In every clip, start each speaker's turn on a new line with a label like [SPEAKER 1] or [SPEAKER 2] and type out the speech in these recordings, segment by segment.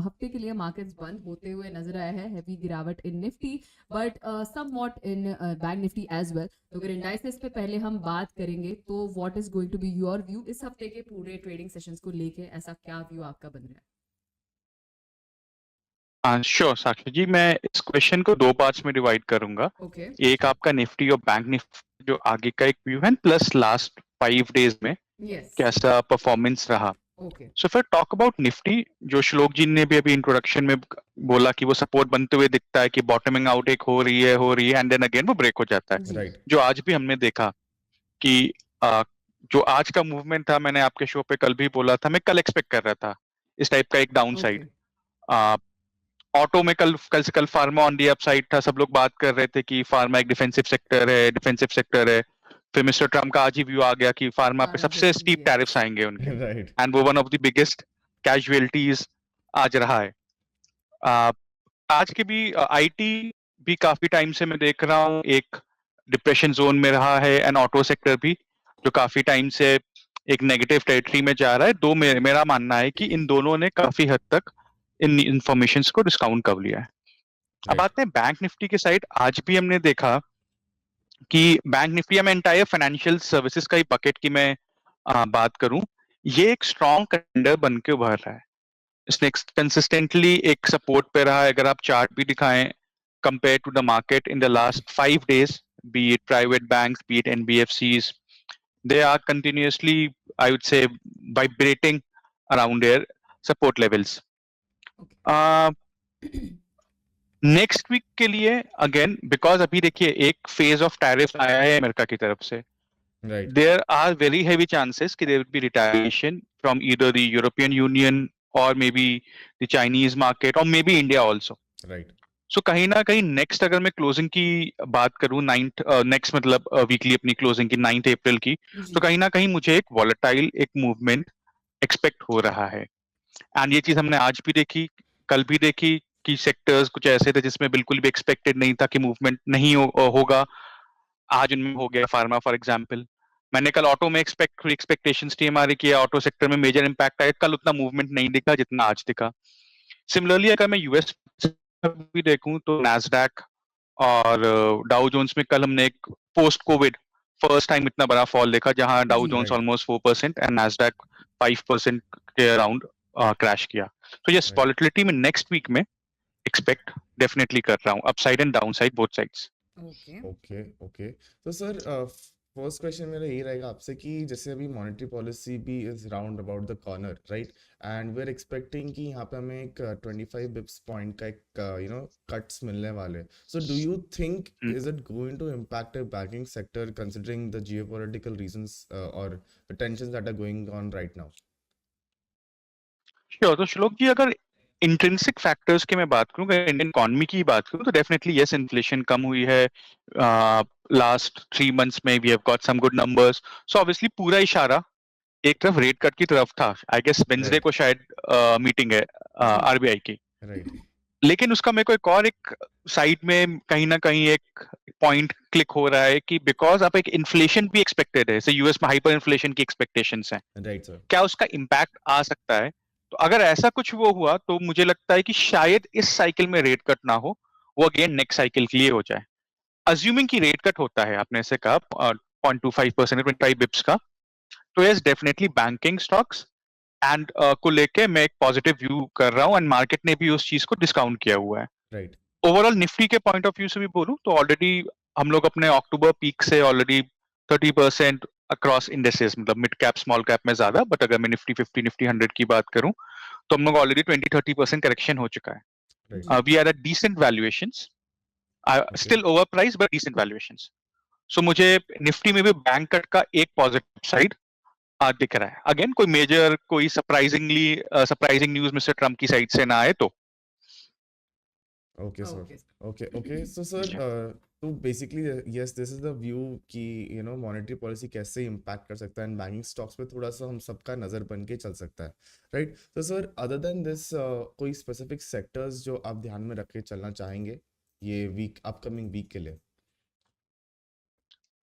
[SPEAKER 1] हफ्ते के लिए मार्केट्स बंद होते हुए नजर आया है, हैवी गिरावट in Nifty but somewhat in bank Nifty as well. तो अगर इंडाइसेस पे पहले हम बात करेंगे तो what is going to be your view इस हफ्ते के पूरे ट्रेडिंग सेशंस को लेके, ऐसा क्या व्यू आपका बन रहा है?
[SPEAKER 2] श्योर साक्षी जी, मैं इस क्वेश्चन को दो पार्ट्स में डिवाइड करूंगा।
[SPEAKER 1] ओके।
[SPEAKER 2] एक आपका निफ्टी और बैंक निफ्टी जो आगे का एक व्यू है, प्लस लास्ट 5 डेज में
[SPEAKER 1] यस।
[SPEAKER 2] कैसा परफॉर्मेंस रहा।
[SPEAKER 1] ओके।
[SPEAKER 2] सो फिर टॉक अबाउट निफ्टी, जो श्लोक जी ने भी अभी इंट्रोडक्शन में बोला कि वो सपोर्ट बनते हुए दिखता है, कि बॉटमिंग आउट एक हो रही है एंड देन अगेन वो ब्रेक हो जाता है।
[SPEAKER 1] जी।
[SPEAKER 3] राइट।
[SPEAKER 2] जो आज भी हमने देखा कि जो आज का मूवमेंट था, मैंने आपके शो पे कल भी बोला था, मैं कल एक्सपेक्ट कर रहा था इस टाइप का एक डाउन साइड। ऑटो में कल से कल फार्मा ऑन दी अपसाइड था, सब लोग बात कर रहे थे कि फार्मा एक डिफेंसिव सेक्टर है। फिर मिस्टर ट्रम्प का आज ही व्यू आ गया कि फार्मा पे सबसे स्टीप टैरिफ्स आएंगे उनके,
[SPEAKER 3] राइट।
[SPEAKER 2] एंड वो one of the biggest casualties आज रहा है। आ, आज के भी आईटी भी काफी टाइम से मैं देख रहा हूँ एक डिप्रेशन जोन में रहा है, एंड ऑटो सेक्टर भी जो काफी टाइम से एक नेगेटिव टेरिटरी में जा रहा है। मेरा मानना है कि इन दोनों ने काफी हद तक इन इंफॉर्मेशन को डिस्काउंट कर लिया है। अब आते हैं बैंक निफ्टी के साइड। आज भी हमने देखा कि बैंक निफ्टी में एंटायर फाइनेंशियल सर्विसेज का ही बकेट की मैं बात करूं, ये एक स्ट्रॉन्ग कंटेंडर बन के उभर रहा है। इसने कंसिस्टेंटली एक सपोर्ट पे रहा है। अगर आप चार्ट भी दिखाएं compare to the market in the last 5 days, be it private banks, be it NBFCs, they are continuously, I would say, vibrating around their support levels. Next week के लिए अगेन, बिकॉज अभी देखिए एक phase of tariff आया है America की तरफ से,
[SPEAKER 3] right.
[SPEAKER 2] There are very heavy chances कि there will be retaliation from either the European Union और may be the Chinese market और may be India also.
[SPEAKER 3] Right.
[SPEAKER 2] So कहीं ना कहीं नेक्स्ट, अगर मैं क्लोजिंग की बात करूं, नेक्स्ट मतलब वीकली अपनी क्लोजिंग की 9 अप्रैल की, तो कहीं ना कहीं मुझे एक वॉलेटाइल एक मूवमेंट एक्सपेक्ट हो रहा है। एंड ये चीज हमने आज भी देखी, कल भी देखी कि सेक्टर्स कुछ ऐसे थे जिसमें बिल्कुल भी एक्सपेक्टेड नहीं था कि मूवमेंट नहीं होगा, आज उनमें हो गया। फार्मा फॉर एग्जांपल, मैंने कल ऑटो में एक्सपेक्टेशंस थी हमारी कि ऑटो सेक्टर में मेजर इंपैक्ट आए, कल उतना मूवमेंट नहीं दिखा जितना आज दिखा। सिमिलरली अगर मैं यूएस भी देखूं तो नैस्डैक और डाउ जोन्स में कल हमने एक पोस्ट कोविड फर्स्ट टाइम इतना बड़ा फॉल देखा, जहां Dow Jones almost 4% and Nasdaq 5% के अराउंड क्रैश किया। तो यस, वॉलेटिलिटी में नेक्स्ट वीक में एक्सपेक्ट डेफिनेटली कर रहा हूँ, upside and downside both sides.
[SPEAKER 3] Okay. Okay. तो सर फर्स्ट क्वेश्चन मेरा यही रहेगा आपसे कि जैसे अभी मॉनेटरी पॉलिसी भी is round about the corner, right, and we are expecting कि यहाँ पे हमें एक 25 बिप्स पॉइंट का एक कट्स मिलने वाले। So do you think is it going to impact the banking sector considering the geopolitical reasons और the tensions that are going on right now?
[SPEAKER 2] Sure. तो श्लोक जी, अगर इंट्रिंसिक फैक्टर्स की मैं बात करूं, अगर इंडियन इकोनॉमी की बात करूं, तो डेफिनेटली यस, इन्फ्लेशन कम हुई है लास्ट 3 months में, we have got some good numbers. So obviously पूरा इशारा एक तरफ रेट कट की तरफ था। आई गेस वेंसडे को शायद मीटिंग है आरबीआई की,
[SPEAKER 3] राइट।
[SPEAKER 2] लेकिन उसका मेरे को एक साइड में कहीं ना कहीं एक पॉइंट क्लिक हो रहा है कि बिकॉज आप एक इन्फ्लेशन भी एक्सपेक्टेड है, यूएस में हाइपर इन्फ्लेशन की एक्सपेक्टेशंस हैं,
[SPEAKER 3] राइट सर।
[SPEAKER 2] क्या उसका इम्पैक्ट आ सकता है? तो अगर ऐसा कुछ वो हुआ तो मुझे लगता है कि शायद इस साइकिल में रेट कट ना हो, वो अगेन नेक्स्ट साइकिल के लिए हो जाए। अज्यूमिंग कि रेट कट होता है, आपने ऐसे कहा 0.25%, 25 बिप्स का, तो yes definitely banking stocks and को लेके मैं एक पॉजिटिव व्यू कर रहा हूँ, एंड मार्केट ने भी उस चीज को डिस्काउंट किया हुआ है।
[SPEAKER 3] राइट।
[SPEAKER 2] ओवरऑल निफ्टी के पॉइंट ऑफ व्यू से भी बोलूं तो ऑलरेडी हम लोग अपने अक्टूबर पीक से ऑलरेडी 30% अक्रॉस इंडेसेस, मतलब मिड कैप स्मॉल कैप में ज्यादा, बट अगर मैं निफ्टी 50 निफ्टी 100 की बात करूं तो हम लोग ऑलरेडी 20-30% करेक्शन हो चुका है। We are at decent valuations, still over price but decent valuations. So मुझे निफ्टी में भी बैंक कट का एक पॉजिटिव साइड दिख रहा है। अगेन कोई मेजर, कोई सरप्राइजिंग न्यूज मिस्टर ट्रम्प की साइड से ना आए तो।
[SPEAKER 3] Okay sir. Okay so sir, तो basically yes, this is the view कि मॉनेटरी पॉलिसी कैसे इम्पैक्ट कर सकता है एंड बैंकिंग स्टॉक्स पे थोड़ा सा हम सबका नजर बन के चल सकता है, राइट। तो सर अदर देन दिस कोई स्पेसिफिक सेक्टर्स जो आप ध्यान में रख के चलना चाहेंगे ये वीक, अपकमिंग वीक के लिए?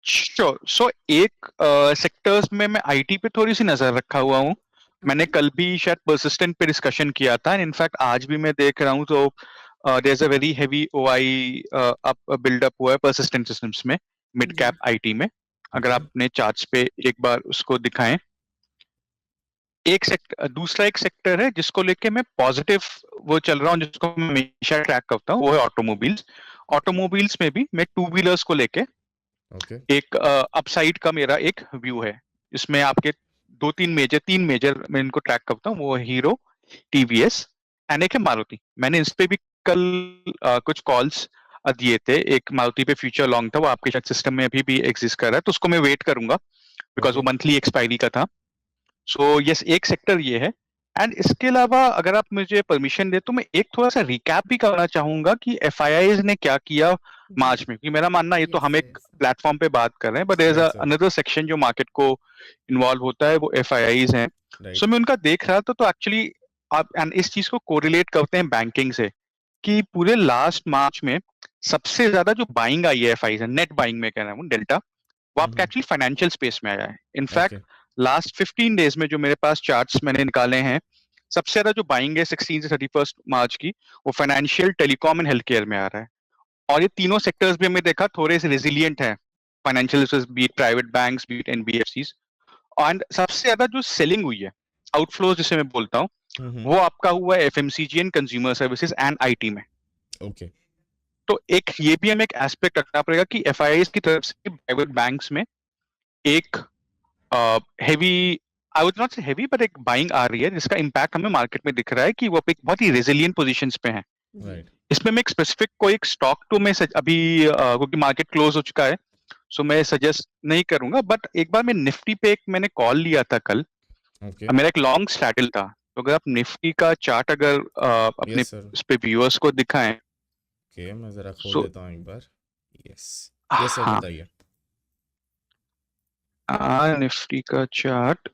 [SPEAKER 2] श्योर। सो एक सेक्टर्स में मैं आईटी पे थोड़ी सी नजर रखा हुआ हूँ, मैंने कल भी शायद परसिस्टेंट पे डिस्कशन किया था, एंड इनफैक्ट आज भी मैं देख रहा हूँ तो there is a very heavy OI up buildup हुआ है परसिस्टेंट सिस्टम्स में, मिड कैप आईटी में। अगर
[SPEAKER 3] Okay.
[SPEAKER 2] आप अपने चार्ट्स पे एक बार उसको दिखाएं। दूसरा एक सेक्टर है जिसको लेके मैं पॉजिटिव वो चल रहा हूँ, जिसको मैं हमेशा ट्रैक करता हूँ, वो है ऑटोमोबाइल्स। ऑटोमोबाइल्स में भी मैं टू व्हीलर्स को लेके
[SPEAKER 3] Okay.
[SPEAKER 2] एक अपसाइड का मेरा एक व्यू है। इसमें आपके तीन मेजर मैं इनको ट्रैक करता हूँ, वो है हीरो, टीवीएस एंड एक है मारुति। मैंने इस पे भी कल कुछ कॉल्स दिए थे। एक मारुति पे फ्यूचर लॉन्ग था, वो आपके शायद सिस्टम में अभी भी एग्जिस्ट कर रहा है, तो उसको मैं वेट करूंगा बिकॉज वो
[SPEAKER 3] Okay.
[SPEAKER 2] मंथली एक्सपायरी का था। सो यस, एक सेक्टर ये है। एंड इसके अलावा अगर आप मुझे परमिशन दे तो मैं एक थोड़ा सा रिकैप भी करना चाहूंगा कि एफआईआईज ने क्या किया मार्च में, क्योंकि मेरा मानना ये तो
[SPEAKER 1] Yes,
[SPEAKER 2] हम एक
[SPEAKER 1] yes.
[SPEAKER 2] प्लेटफॉर्म पे बात कर रहे हैं, but there is
[SPEAKER 3] Right, sir.
[SPEAKER 2] Another section जो मार्केट को इन्वॉल्व होता है, वो एफआईआईज हैं।
[SPEAKER 3] Right.
[SPEAKER 2] सो मैं उनका देख रहा था, तो एक्चुअली आप एंड इस चीज को कोरिलेट करते हैं बैंकिंग से, कि पूरे लास्ट मार्च में सबसे ज्यादा जो बाइंग आई है एफआईआईज, नेट बाइंग में कह रहा हूँ डेल्टा, वो आपका एक्चुअली फाइनेंशियल स्पेस में आया है। In fact
[SPEAKER 3] Okay.
[SPEAKER 2] लास्ट 15 डेज में जो मेरे पास चार्ट्स मैंने निकाले हैं, सबसे ज्यादा जो बाइंग है 16 से 31 मार्च की, वो financial, telecom and health care में आ रहा है। और ये तीनों सेक्टर्स भी हमने देखा थोड़े से रेजिलियंट है, financial services, be it private banks, be it NBFCs. And सबसे ज्यादा जो सेलिंग हुई है, आउटफ्लोज जिसे मैं बोलता हूँ,
[SPEAKER 3] Mm-hmm.
[SPEAKER 2] वो आपका हुआ है FMCG and consumer services and IT में।
[SPEAKER 3] Okay.
[SPEAKER 2] तो एक ये भी हमें एक एस्पेक्ट रखना पड़ेगा कि एफआईआईज की तरफ से प्राइवेट बैंक्स में एक हेवी, आई वुड नॉट से हेवी, बट एक बाइंग आ रही है जिसका इम्पैक्ट हमें मार्केट में दिख रहा है कि वो एक बहुत ही रेजिलियंट पोजीशंस पे हैं।
[SPEAKER 3] Right.
[SPEAKER 2] इसमें मैं एक स्पेसिफिक कोई एक स्टॉक तो मैं अभी क्योंकि मार्केट क्लोज हो चुका है, सो मैं सजेस्ट नहीं करूंगा। बट एक बार मैं निफ्टी पे एक मैंने कॉल लिया था कल,
[SPEAKER 3] Okay.
[SPEAKER 2] मेरा एक लॉन्ग स्ट्रैटल था। तो अगर आप निफ्टी का चार्ट अगर अपने
[SPEAKER 3] Yes, sir.
[SPEAKER 2] इस पे व्यूअर्स को दिखाएं,
[SPEAKER 3] Okay, मैं जरा खोल
[SPEAKER 2] सो
[SPEAKER 3] लेता हूँ एक बार। Yes. Yes, sir,
[SPEAKER 2] हाँ,
[SPEAKER 3] बताइए।
[SPEAKER 2] निफ्टी का चार्ट,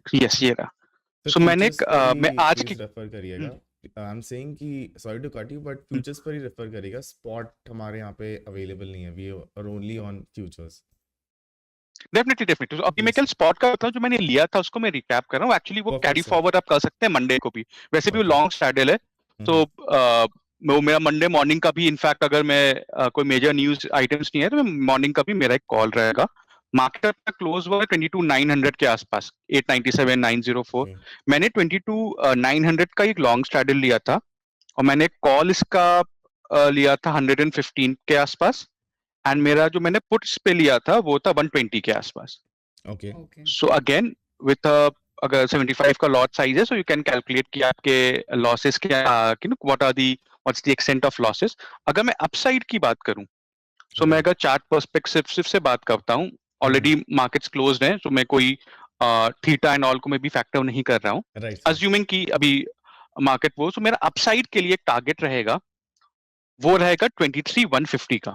[SPEAKER 2] यस ये रहा।
[SPEAKER 3] सर
[SPEAKER 2] सो मैंने
[SPEAKER 3] फ्यूचर्स पर
[SPEAKER 2] मैं
[SPEAKER 3] ही
[SPEAKER 2] आज की
[SPEAKER 3] प्लीज रेफर करिएगा। आई एम सेइंग कि sorry to cut you, but futures पर ही रेफर करिएगा। स्पॉट हमारे यहाँ पे अवेलेबल नहीं है, we are only on futures.
[SPEAKER 2] Definitely तो अभी मैं
[SPEAKER 3] जी
[SPEAKER 2] कल
[SPEAKER 3] सर।
[SPEAKER 2] स्पॉट का था जो मैंने लिया था, उसको मैं रिकैप कर रहा हूँ। एक्चुअली वो
[SPEAKER 3] परफेक्ट
[SPEAKER 2] कैरी
[SPEAKER 3] सर।
[SPEAKER 2] फॉरवर्ड आप कर सकते हैं मंडे को भी, वैसे भी वो
[SPEAKER 3] ओके।
[SPEAKER 2] लॉन्ग स्ट्रैडल है। तो वो मेरा मंडे मॉर्निंग का भी, इनफैक्ट अगर मैं कोई मेजर न्यूज आइटम्स नहीं है तो मैं मॉर्निंग का भी मेरा एक कॉल रहेगा। मार्केट अपना क्लोज हुआ 22,900 के आसपास, 897,904।
[SPEAKER 3] ओके।
[SPEAKER 2] मैंने 22,900 का एक लॉन्ग स्ट्रैडल लिया था, और मैंने कॉल इसका लिया था 115 के आसपास, एंड मेरा जो मैंने पुट्स पे लिया था वो था 120 के आसपास।
[SPEAKER 3] Okay.
[SPEAKER 1] Okay.
[SPEAKER 2] So again with अगर 75 का लॉट साइज है, सो यू कैन कैलकुलेट कि आपके लॉसेस क्या, what are the, what's the extent of losses. अगर मैं अपसाइड की बात करूं, सो मैं
[SPEAKER 3] राइट।
[SPEAKER 2] अगर चार्ट पर्सपेक्टिव से बात करता हूं, ऑलरेडी मार्केट्स क्लोज्ड हैं, सो मैं कोई थीटा एंड ऑल को मैं भी फैक्टर नहीं कर रहा हूं,
[SPEAKER 3] राइट सर।
[SPEAKER 2] अज्यूमिंग कि अभी मार्केट वो, सो मेरा अपसाइड के लिए एक टारगेट रहेगा, वो रहेगा 23,150 का।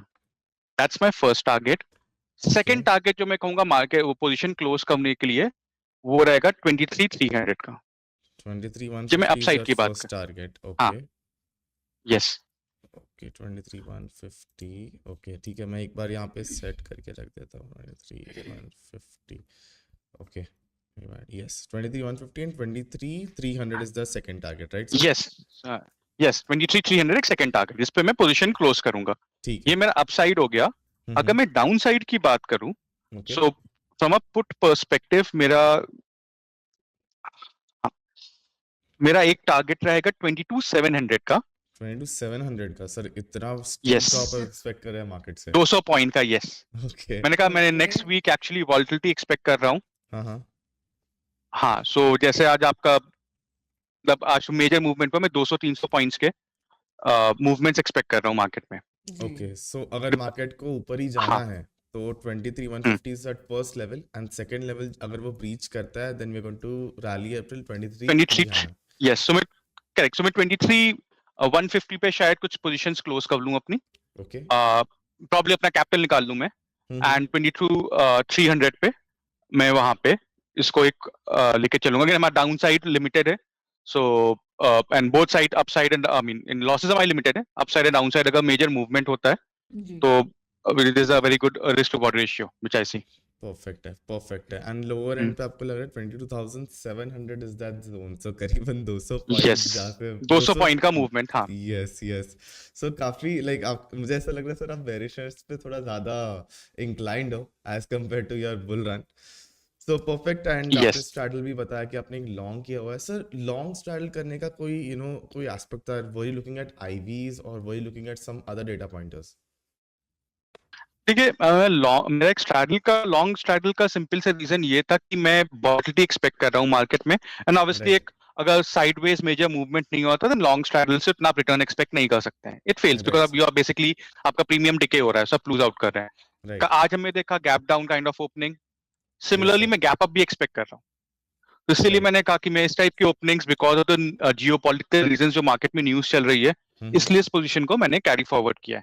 [SPEAKER 2] That's my first target.
[SPEAKER 3] Okay.
[SPEAKER 2] Second target जो मैं कहूंगा मार्केट वो पोजीशन क्लोज करने के लिए, वो रहेगा 23,300 का, जब मैं
[SPEAKER 3] 23,150 इज
[SPEAKER 2] अपसाइड
[SPEAKER 3] योर
[SPEAKER 2] की बात
[SPEAKER 3] फर्स्ट
[SPEAKER 2] कर।
[SPEAKER 3] टारगेट।
[SPEAKER 2] हाँ,
[SPEAKER 3] ओके।
[SPEAKER 2] Yes,
[SPEAKER 3] okay 23,150। ओके ठीक है, मैं एक बार यहाँ पे सेट करके रख देता हूँ 23,150। Okay yes, 23,150 and 23,300 is the second target, right sir?
[SPEAKER 2] Yes, yes 23,300 एक सेकंड टारगेट, जिस पे मैं पोजीशन क्लोज करूंगा।
[SPEAKER 3] ठीक
[SPEAKER 2] ये
[SPEAKER 3] है।
[SPEAKER 2] मेरा अपसाइड हो गया। अगर मैं डाउन साइड की बात करूं,
[SPEAKER 3] okay.
[SPEAKER 2] So from a put perspective मेरा एक टारगेट रहेगा 22,700 का।
[SPEAKER 3] 22,700 का सर, इतना स्टीप
[SPEAKER 2] यस,
[SPEAKER 3] ड्रॉप एक्सपेक्ट कर रहे हैं मार्केट से?
[SPEAKER 2] 200 पॉइंट का। Yes,
[SPEAKER 3] okay.
[SPEAKER 2] मैंने कहा मैंने
[SPEAKER 1] Okay.
[SPEAKER 2] Next week actually volatility expect कर रहा हूँ।
[SPEAKER 3] हाँ हाँ।
[SPEAKER 2] हाँ, सो जैसे आज आपका, मतलब आज मेजर मूवमेंट पर मैं 200-300 पॉइंट्स के मूवमेंट्स एक्सपेक्ट कर रहा हूँ मार्केट में।
[SPEAKER 1] जी.
[SPEAKER 3] ओके सो अगर मार्केट को ऊपर ही जाना
[SPEAKER 2] हाँ,
[SPEAKER 3] है तो 23,150 is that first level, and second level अगर वो ब्रीच करता है then we are going to rally April
[SPEAKER 2] 23,
[SPEAKER 3] 23,300।
[SPEAKER 2] Yes, so मैं करेक्ट, सो मैं 23,150 पे शायद कुछ पोजीशंस क्लोज कर लूँ अपनी,
[SPEAKER 3] ओके।
[SPEAKER 2] प्रॉब्ली अपना कैपिटल निकाल लूँ मैं, एंड 22,300 पे मैं वहां पे इसको एक लेके चलूंगा। अगर हमारा डाउन साइड लिमिटेड है, so and both side upside and I mean in losses हमारी लिमिटेड है, अपसाइड एंड डाउन साइड अगर मेजर मूवमेंट होता है
[SPEAKER 1] जी.
[SPEAKER 2] तो it is a very good risk to reward ratio which I see.
[SPEAKER 3] Perfect है and lower end पे आपको लग रहा है 22,700 इज दैट जोन, सो करीबन 200
[SPEAKER 2] यस,
[SPEAKER 3] पॉइंट जहाँ पे
[SPEAKER 2] 200
[SPEAKER 3] 200,
[SPEAKER 2] पॉइंट का मूवमेंट, हाँ।
[SPEAKER 3] यस यस, सो काफी लाइक आप, मुझे ऐसा लग रहा है सर आप बेरिशर्स पे थोड़ा ज्यादा इंक्लाइंड हो as compare to your bull run. So perfect, and आपने
[SPEAKER 2] यस।
[SPEAKER 3] स्ट्रैडल भी बताया कि आपने एक लॉन्ग किया हुआ है सर। लॉन्ग स्ट्रैडल करने का कोई कोई एस्पेक्ट था, were you looking at IVs और were you looking at some other data pointers?
[SPEAKER 2] देखिए, मेरा एक लॉन्ग स्ट्रैडल का सिंपल से रीजन ये था कि मैं वॉलेटिलिटी एक्सपेक्ट कर रहा हूँ मार्केट में, एंड ऑब्वियसली
[SPEAKER 3] राइट
[SPEAKER 2] एक अगर साइडवेज मेजर मूवमेंट नहीं होता तो लॉन्ग स्ट्रैडल से उतना आप रिटर्न एक्सपेक्ट नहीं कर सकते हैं। इट फेल्स बिकॉज
[SPEAKER 3] राइट
[SPEAKER 2] अब यू आर बेसिकली आपका प्रीमियम डिके हो रहा है, सब लूज आउट कर रहे हैं।
[SPEAKER 3] राइट,
[SPEAKER 2] आज हमने देखा gap down kind of opening,
[SPEAKER 3] yes
[SPEAKER 2] similarly
[SPEAKER 3] sir,
[SPEAKER 2] मैं गैप अप भी एक्सपेक्ट कर रहा हूँ। तो इसीलिए
[SPEAKER 3] राइट,
[SPEAKER 2] मैंने कहा कि मैं इस टाइप की openings because of the geopolitical reason जो मार्केट में न्यूज चल रही है,
[SPEAKER 3] हम्म,
[SPEAKER 2] इसलिए इस पोजीशन को मैंने कैरी फॉरवर्ड किया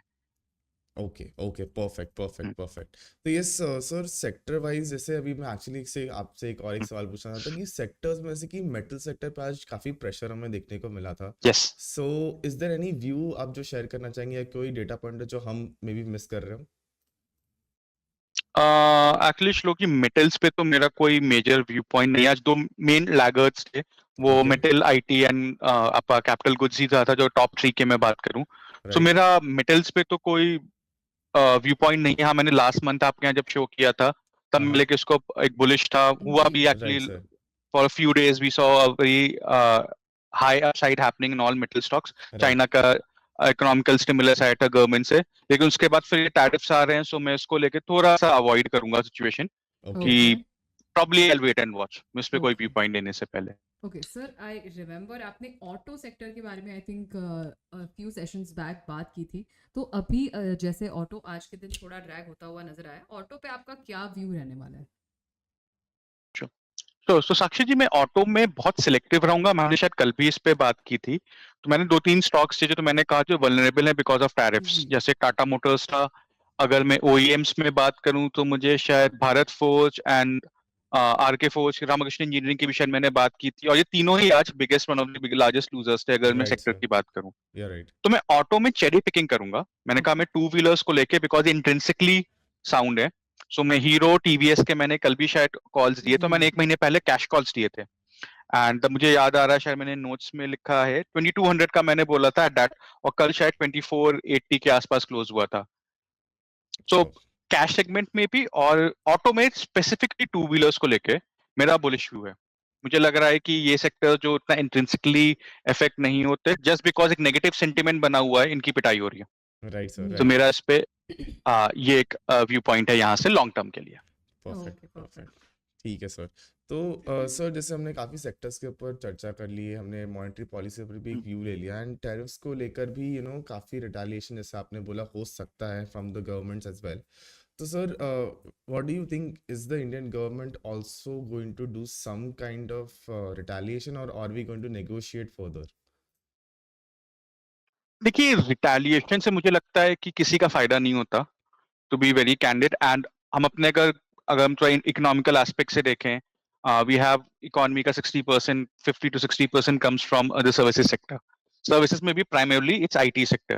[SPEAKER 3] ओके ओके, परफेक्ट
[SPEAKER 2] है।
[SPEAKER 3] Perfect perfect. तो ये सर सेक्टर वाइज, जैसे अभी मैं एक्चुअली से आपसे एक और एक सवाल पूछना चाहता कि सेक्टर्स में से कि मेटल सेक्टर पे आज काफी प्रेशर हमें देखने को मिला था,
[SPEAKER 2] yes.
[SPEAKER 3] So is there any view आप जो शेयर करना चाहेंगे या कोई डेटा पॉइंट जो हम मे बी मिस कर रहे हो?
[SPEAKER 2] एक्चुअली श्लोकी, मेटल्स पे तो मेरा कोई मेजर व्यू पॉइंट नहीं है। आज दो मेन लैगर्ड्स थे, वो
[SPEAKER 3] ओके,
[SPEAKER 2] मेटल, आईटी एंड आपका कैपिटल गुड्स ही था जो टॉप थ्री के मैं बात करूं। सो
[SPEAKER 3] राइट,
[SPEAKER 2] मेरा मेटल्स पे तो कोई व्यू पॉइंट नहीं है। हाँ, मैंने लास्ट मंथ आपके यहाँ जब शो किया था तब
[SPEAKER 3] हाँ
[SPEAKER 2] मैं
[SPEAKER 3] हाँ,
[SPEAKER 2] लेके उसको एक बुलिश था, हुआ
[SPEAKER 1] जी
[SPEAKER 2] भी
[SPEAKER 3] right
[SPEAKER 2] actually.
[SPEAKER 3] Sir,
[SPEAKER 2] for few days we saw a very high upside happening in all metal stocks.
[SPEAKER 3] Right,
[SPEAKER 2] China का इकोनॉमिकल स्टिमुलस आया था गवर्नमेंट से, लेकिन उसके बाद फिर ये टैरिफ्स आ रहे हैं, सो मैं इसको लेके थोड़ा सा अवॉइड करूंगा सिचुएशन
[SPEAKER 3] ओके,
[SPEAKER 2] कि
[SPEAKER 1] okay
[SPEAKER 2] probably I wait and watch, मैं उस पे कोई व्यू
[SPEAKER 1] ओके
[SPEAKER 2] पॉइंट देने से पहले।
[SPEAKER 1] ओके सर, आई रिमेम्बर आपने ऑटो सेक्टर के बारे में I think few sessions back बात की थी। तो अभी जैसे ऑटो आज के दिन थोड़ा ड्रैग होता हुआ नजर आया, ऑटो पे आपका क्या व्यू रहने वाला है?
[SPEAKER 2] तो साक्षी जी, मैं ऑटो में बहुत सिलेक्टिव रहूंगा। मैंने शायद कल भी इस पे बात की थी। तो मैंने दो तीन स्टॉक्स थे जो तो मैंने कहा जो वल्नरेबल है बिकॉज ऑफ टैरिफ्स,
[SPEAKER 1] जी
[SPEAKER 2] जैसे टाटा मोटर्स था। अगर मैं ओईएम्स में बात करूं तो मुझे शायद भारत फोर्ज एंड आर के फोर्ज, रामकृष्ण इंजीनियरिंग की भी शायद मैंने बात की थी, और ये तीनों ही आज biggest one of the largest losers थे अगर मैं
[SPEAKER 3] राइट
[SPEAKER 2] सेक्टर
[SPEAKER 3] सर,
[SPEAKER 2] की बात करूं।
[SPEAKER 3] यू राइट,
[SPEAKER 2] तो मैं ऑटो में चेरी पिकिंग करूंगा। मैंने कहा
[SPEAKER 1] ओके
[SPEAKER 2] मैं टू व्हीलर्स को लेके बिकॉज इंट्रिंसिकली साउंड है। सो मैं हीरो टीवीएस के मैंने कल भी शायद कॉल्स दिए, तो
[SPEAKER 1] जी
[SPEAKER 2] मैंने एक महीने पहले कैश कॉल्स दिए थे। एंड मुझे याद आ रहा है, शायद मैंने नोट्स में लिखा है 2200 का मैंने बोला था एट दैट, और कल शायद 2480 के आसपास क्लोज हुआ था। सो
[SPEAKER 3] श्योर,
[SPEAKER 2] कैश सेगमेंट में भी और ऑटो में स्पेसिफिकली टू व्हीलर्स को लेके मेरा बुलिश व्यू है। मुझे लग रहा है कि ये सेक्टर जो उतना इंट्रिंसिकली इफेक्ट नहीं होते, जस्ट बिकॉज एक नेगेटिव सेंटिमेंट बना हुआ है, इनकी पिटाई हो रही है।
[SPEAKER 3] राइट सर,
[SPEAKER 2] तो
[SPEAKER 3] राइट,
[SPEAKER 2] मेरा इस पे ये एक व्यू पॉइंट है यहाँ से लॉन्ग टर्म के लिए।
[SPEAKER 3] परफेक्ट
[SPEAKER 1] ओके
[SPEAKER 3] परफेक्ट,
[SPEAKER 1] परफेक्ट
[SPEAKER 3] ठीक है सर। तो सर जैसे हमने काफ़ी सेक्टर्स के ऊपर चर्चा कर ली है, हमने मॉनेटरी पॉलिसी पर भी एक व्यू ले लिया एंड टैरिफ्स को लेकर भी काफ़ी रिटालिएशन जैसे आपने बोला हो सकता है from the governments as well. तो sir what do you think, is the Indian government also going to do some kind of retaliation और are we going to negotiate further?
[SPEAKER 2] देखिए, रिटेलिएशन से मुझे लगता है कि किसी का फायदा नहीं होता, to be very candid. And हम अपने अगर हम थोड़ा इकोनॉमिकल एस्पेक्ट से देखें, वी हैव इकोनॉमी का 60%, 50 to 60% comes from the services sector. Services में भी primarily it's IT sector,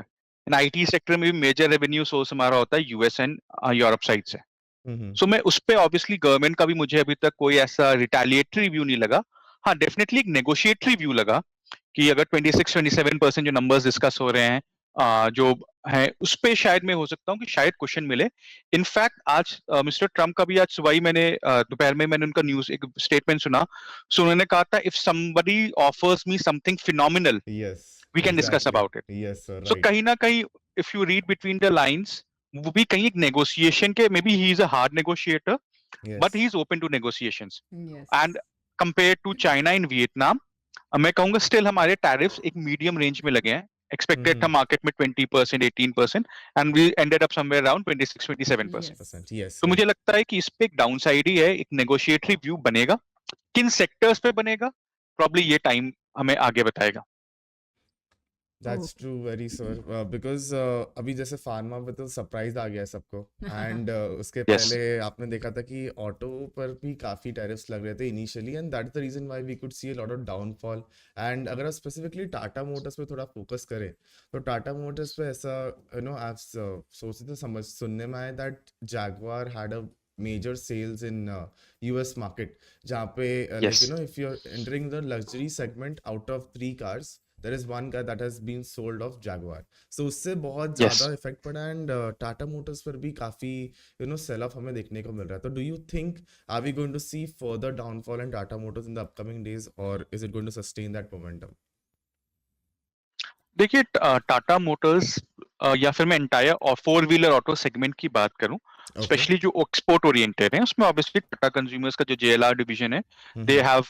[SPEAKER 2] and IT sector में भी मेजर रेवेन्यू सोर्स हमारा होता है यूएस एंड यूरोप साइड से।
[SPEAKER 3] हम्म,
[SPEAKER 2] सो मैं उस पे ऑब्वियसली गवर्नमेंट का भी मुझे अभी तक कोई ऐसा रिटेलिएटरी व्यू नहीं लगा। हाँ, डेफिनेटली एक नेगोशिएटरी व्यू लगा कि अगर 26-27% जो नंबर्स डिस्कस हो रहे हैं, जो है उस पे शायद मैं हो सकता हूँ कि शायद क्वेश्चन मिले। इनफैक्ट आज मिस्टर ट्रम्प का भी आज सुबह ही मैंने दोपहर में मैंने उनका न्यूज एक स्टेटमेंट सुना। सो उन्होंने कहा था, if somebody offers me something phenomenal
[SPEAKER 3] yes,
[SPEAKER 2] we can discuss
[SPEAKER 3] exactly,
[SPEAKER 2] about it.
[SPEAKER 3] Yes sir,
[SPEAKER 2] so
[SPEAKER 3] right,
[SPEAKER 2] कहीं ना कहीं if you read between the lines, वो भी कहीं एक नेगोशिएशन के, may be he is a hard negotiator
[SPEAKER 3] yes,
[SPEAKER 2] but he is open to negotiations.
[SPEAKER 1] Yes
[SPEAKER 2] and compare to China and Vietnam, मैं कहूंगा स्टिल हमारे टैरिफ्स एक मीडियम रेंज में लगे हैं। एक्सपेक्टेड था
[SPEAKER 3] हम्म,
[SPEAKER 2] मार्केट में 20%, 18%, and we ended up somewhere around 26-27%।
[SPEAKER 1] Yes
[SPEAKER 3] 20%, yes
[SPEAKER 2] तो
[SPEAKER 3] सर,
[SPEAKER 2] मुझे लगता है कि इस पे एक डाउन साइड ही है, एक नेगोशिएटरी व्यू बनेगा। किन सेक्टर्स पे बनेगा, प्रॉब्ली ये टाइम हमें आगे बताएगा।
[SPEAKER 3] That's
[SPEAKER 1] okay
[SPEAKER 3] true very sir, because अभी जैसे फार्मा पे तो सरप्राइज आ गया है सबको एंड उसके
[SPEAKER 2] यस।
[SPEAKER 3] पहले आपने देखा था कि ऑटो पर भी काफ़ी टैरिफ्स लग रहे थे initially and that's the reason why we could see a lot of downfall. And अगर आप स्पेसिफिकली टाटा मोटर्स पे थोड़ा फोकस करें तो टाटा मोटर्स पे ऐसा आप सोचते थे, समझ सुनने में आया that Jaguar had a major sales in US market, जहाँ पे like
[SPEAKER 2] Yes.
[SPEAKER 3] you know if you're entering the luxury segment, out of 3 cars there is 1 car that has been sold of Jaguar. So उससे बहुत
[SPEAKER 2] Yes.
[SPEAKER 3] ज़्यादा effect पड़ा and Tata Motors पर भी काफ़ी cell of हमें देखने को मिल रहा है. तो do you think are we going to see further downfall in Tata Motors in the upcoming days और is it going to sustain that momentum?
[SPEAKER 2] देखिए टाटा मोटर्स या फिर मैं एंटायर और 4 व्हीलर ऑटो सेगमेंट की बात करूं,
[SPEAKER 3] ओके.
[SPEAKER 2] स्पेशली जो एक्सपोर्ट ओरिएंटेड है, उसमें ऑब्वियसली टाटा कंज्यूमर्स का जो जेएलआर डिवीजन है, they have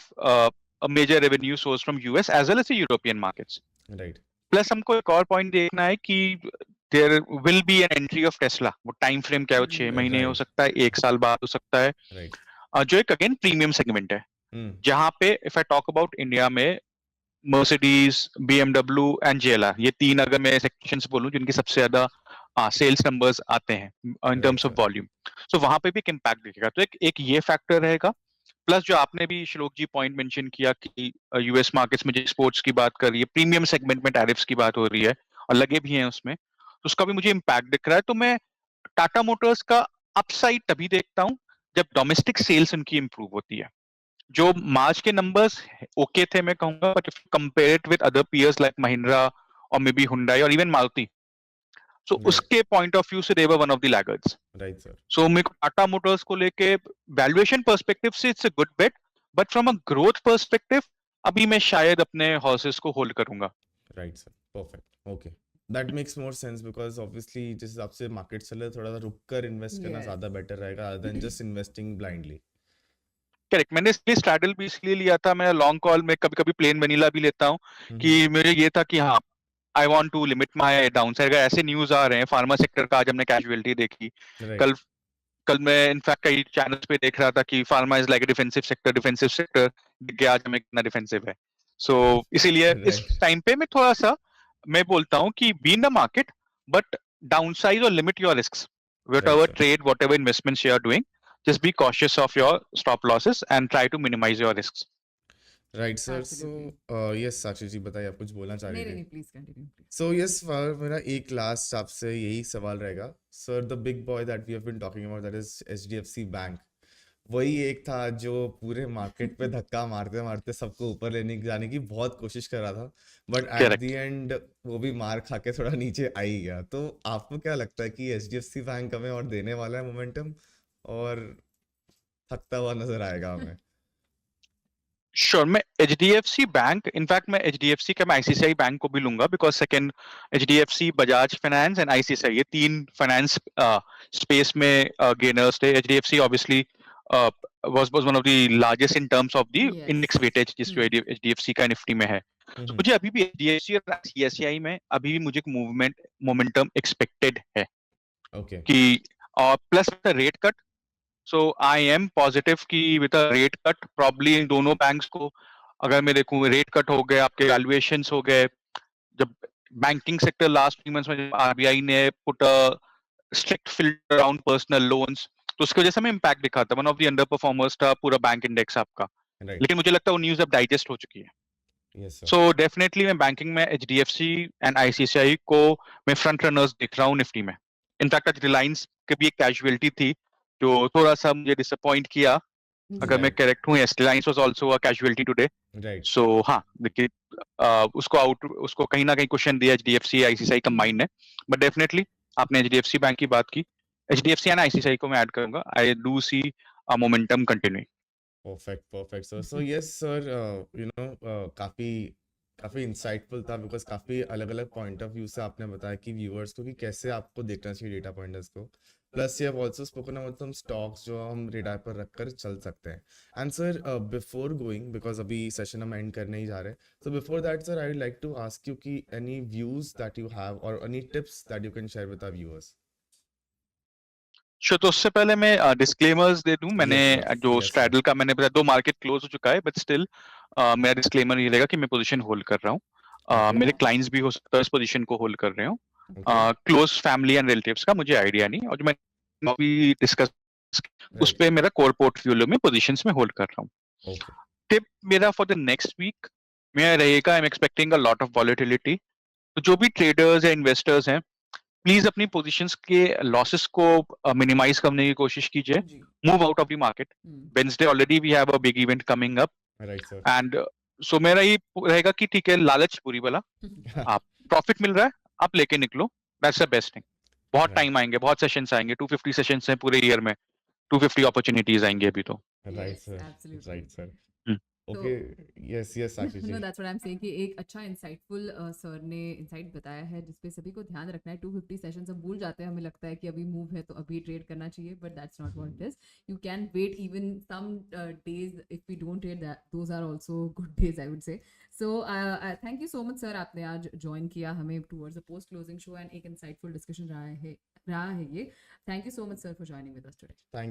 [SPEAKER 2] a major revenue source from US as well as the European markets.
[SPEAKER 3] Right.
[SPEAKER 2] Plus हमको एक और पॉइंट देखना है कि there will be an entry of Tesla. वो टाइम फ्रेम क्या है? वो 6 महीने हो
[SPEAKER 3] राइट.
[SPEAKER 2] सकता है, 1 साल बाद हो सकता है.
[SPEAKER 3] राइट.
[SPEAKER 2] जो एक अगेन प्रीमियम सेगमेंट है, जहां पे if I talk about India में मर्सिडीज, BMW एंड JLR, ये 3 अगर मैं सेक्शंस बोलूं जिनके सबसे ज्यादा सेल्स नंबर्स आते हैं in
[SPEAKER 3] right
[SPEAKER 2] terms of
[SPEAKER 3] sir.
[SPEAKER 2] Volume, so वहां पे भी एक इम्पैक्ट दिखेगा. तो एक ये फैक्टर रहेगा. प्लस जो आपने भी श्लोक जी पॉइंट मेंशन किया कि यूएस मार्केट्स में जो स्पोर्ट्स की बात कर रही है, प्रीमियम सेगमेंट में टैरिफ्स की बात हो रही है और लगे भी हैं उसमें, तो उसका भी मुझे इम्पैक्ट दिख रहा है. तो मैं टाटा मोटर्स का अपसाइड तभी देखता हूं जब डोमेस्टिक सेल्स उनकी इंप्रूव होती है. जो मार्च के नंबर्स ओके थे मैं कहूंगा, but if compare it with other peers like Mahindra और मे बी हुंडई और इवन मारुति, सो
[SPEAKER 3] राइट.
[SPEAKER 2] उसके पॉइंट ऑफ व्यू से they were one of the laggards.
[SPEAKER 3] Right sir.
[SPEAKER 2] So मेरे को टाटा मोटर्स को लेके वैल्यूएशन पर्सपेक्टिव से it's a good bet, but from a growth perspective अभी मैं शायद अपने हॉर्सेस को होल्ड करूंगा.
[SPEAKER 3] Right sir. Perfect. Okay. That makes more sense because obviously जिस हिसाब से मार्केट चल रहा है थोड़ा सा रुक कर इन्वेस्ट करना
[SPEAKER 1] Yes.
[SPEAKER 3] ज़्यादा बेटर रहेगा other than just investing blindly.
[SPEAKER 2] Correct. मैंने इसलिए स्ट्रैडल भी इसलिए लिया था. मैं लॉन्ग कॉल में कभी कभी प्लेन वनीला भी लेता हूँ कि मुझे ये था कि हाँ, I want to limit my downside. अगर ऐसे न्यूज आ रहे हैं फार्मा सेक्टर का, आज हमने कैजुअलिटी देखी,
[SPEAKER 3] राइट.
[SPEAKER 2] कल कल मैं इनफैक्ट कई चैनल्स पे देख रहा था कि pharma is like a defensive sector दिख गया आज हमें कितना डिफेंसिव है. सो इसीलिए इस
[SPEAKER 3] राइट.
[SPEAKER 2] टाइम पे मैं थोड़ा सा मैं बोलता हूँ कि be in the market but downsize और limit your risks.
[SPEAKER 3] Right
[SPEAKER 2] whatever
[SPEAKER 3] sir.
[SPEAKER 2] trade, whatever investments you are doing, just be cautious of your stop losses and try to minimize your risks.
[SPEAKER 3] Right sir. So
[SPEAKER 1] Absolutely.
[SPEAKER 3] Yes Sakshi ji बताइए, आप कुछ बोलना चाह रहे
[SPEAKER 1] नहीं
[SPEAKER 3] थे?
[SPEAKER 1] नहीं, please continue please.
[SPEAKER 3] So yes मेरा एक लास्ट आपसे यही सवाल रहेगा सर. The big boy that we have been talking about that is HDFC bank. वही एक था जो पूरे मार्केट पे धक्का मारते मारते सबको ऊपर लेने जाने की बहुत कोशिश कर रहा था, but at
[SPEAKER 2] Correct.
[SPEAKER 3] The end वो भी मार खा के थोड़ा नीचे आ ही गया. तो आपको क्या लगता है कि HDFC बैंक हमें और देने वाला है मोमेंटम और थकता हुआ नजर आएगा हमें?
[SPEAKER 2] Sure, मैं HDFC बैंक, इनफैक्ट मैं HDFC का मैं ICICI बैंक को भी लूंगा because second HDFC, Bajaj finance and ICICI ये 3 फाइनेंस स्पेस में गेनर्स थे. HDFC obviously was one of the largest in terms of the
[SPEAKER 1] Yes.
[SPEAKER 2] index weightage जिस जो HDFC का निफ्टी में है. तो मुझे अभी भी HDFC और ICICI में अभी भी मुझे मोमेंटम एक्सपेक्टेड है
[SPEAKER 3] ओके.
[SPEAKER 2] कि plus rate cut. So I am positive कि with a rate cut probably in दोनों बैंक्स को, अगर मैं देखूं रेट कट हो गए, आपके वैल्यूएशंस हो गए, जब बैंकिंग सेक्टर लास्ट 3 मंथ्स में आरबीआई ने put a strict filter around personal loans, तो उसकी वजह से हमें इम्पैक्ट दिखा था. One of the under performers था पूरा बैंक इंडेक्स आपका.
[SPEAKER 3] राइट.
[SPEAKER 2] लेकिन मुझे लगता है वो न्यूज अब डाइजेस्ट हो चुकी है.
[SPEAKER 3] Yes sir.
[SPEAKER 2] सो डेफिनेटली मैं बैंकिंग में HDFC एंड ICICI को मैं फ्रंट रनर्स दिख रहा हूँ निफ्टी में. इनफैक्ट आज रिलायंस की भी एक कैजुअलिटी थी जो थोड़ा सा मुझे डिसअपॉइंट किया. अगर मैं
[SPEAKER 3] राइट.
[SPEAKER 2] करेक्ट हूँ, Reliance was also a casualty today.
[SPEAKER 3] Right.
[SPEAKER 2] So हाँ, देखिए उसको कहीं ना कहीं क्वेश्चन दिया HDFC ICICI कंबाइंड ने. बट डेफिनेटली आपने HDFC बैंक की बात की, HDFC एंड ICICI को मैं ऐड करूंगा. I do see a momentum continuing.
[SPEAKER 3] Perfect sir. So yes sir, काफी काफी इंसाइटफुल था बिकॉज काफी अलग अलग पॉइंट ऑफ व्यू से आपने बताया कि व्यूअर्स को कि कैसे आपको देखना चाहिए डेटा पॉइंट्स को. Plus you have also spoken about some stocks जो हम रेडार पर रखकर चल सकते हैं. And sir before going, because अभी सेशन हम एंड करने ही जा रहे हैं, so before that sir I would like to ask you कि any views that you have और any tips that you can share with our viewers.
[SPEAKER 2] तो उससे पहले मैं डिस्क्लेमर्स दे दूं. मैंने
[SPEAKER 3] Yes, sir.
[SPEAKER 2] जो
[SPEAKER 3] Yes, sir.
[SPEAKER 2] स्ट्रैडल का मैंने बताया 2 मार्केट क्लोज हो चुका है, बट स्टिल मेरा डिस्क्लेमर ये रहेगा कि मैं पोजीशन होल्ड कर रहा हूँ.
[SPEAKER 3] Okay.
[SPEAKER 2] मेरे क्लाइंट्स भी हो सकता है इस पोजीशन को होल्ड कर रहे हो.
[SPEAKER 3] Okay.
[SPEAKER 2] Close family and relatives का मुझे आइडिया नहीं, और जो मैं अभी डिस्कस उस
[SPEAKER 3] Right.
[SPEAKER 2] पे मेरा कोर पोर्टफोलियो में पोजीशंस में होल्ड कर रहा हूँ.
[SPEAKER 3] Okay.
[SPEAKER 2] टिप मेरा फॉर द नेक्स्ट वीक मेरा रहेगा, I am expecting a lot of volatility. तो जो भी ट्रेडर्स या इन्वेस्टर्स हैं, प्लीज अपनी पोजीशंस के लॉसेस को मिनिमाइज करने की कोशिश कीजिए.
[SPEAKER 1] जी.
[SPEAKER 2] move out of the market. Wednesday already we have a big event coming up,
[SPEAKER 3] Right, sir.
[SPEAKER 2] and so मेरा ये रहेगा कि ठीक है, लालच बुरी वाला, आप प्रॉफिट मिल रहा है, आप लेके निकलो, दैट्स द बेस्ट थिंग. बहुत
[SPEAKER 3] Right.
[SPEAKER 2] टाइम आएंगे, बहुत सेशंस आएंगे, 250 सेशंस हैं पूरे ईयर में, 250 अपॉर्चुनिटीज आएंगे अभी तो.
[SPEAKER 3] Right,
[SPEAKER 1] Yes,
[SPEAKER 3] sir.
[SPEAKER 1] absolutely.
[SPEAKER 3] Right, sir.
[SPEAKER 2] Hmm.
[SPEAKER 3] Okay. Yes, yes, Sakshi
[SPEAKER 1] No,
[SPEAKER 3] ji.
[SPEAKER 1] that's what I'm saying कि एक अच्छा इंसाइटफुल सर ने इंसाइट बताया है जिसपे सभी को ध्यान रखना है. 250 सेशंस हम भूल जाते हैं, हमें लगता है कि अभी मूव है तो अभी ट्रेड करना चाहिए, but that's not what it is. You can wait even some days if we don't trade, that those are also good days I would say. So thank you so much sir, आपने आज join किया हमें towards the post closing show, and एक insightful discussion रहा है ये. Thank you so much sir for joining with us today.
[SPEAKER 3] Thank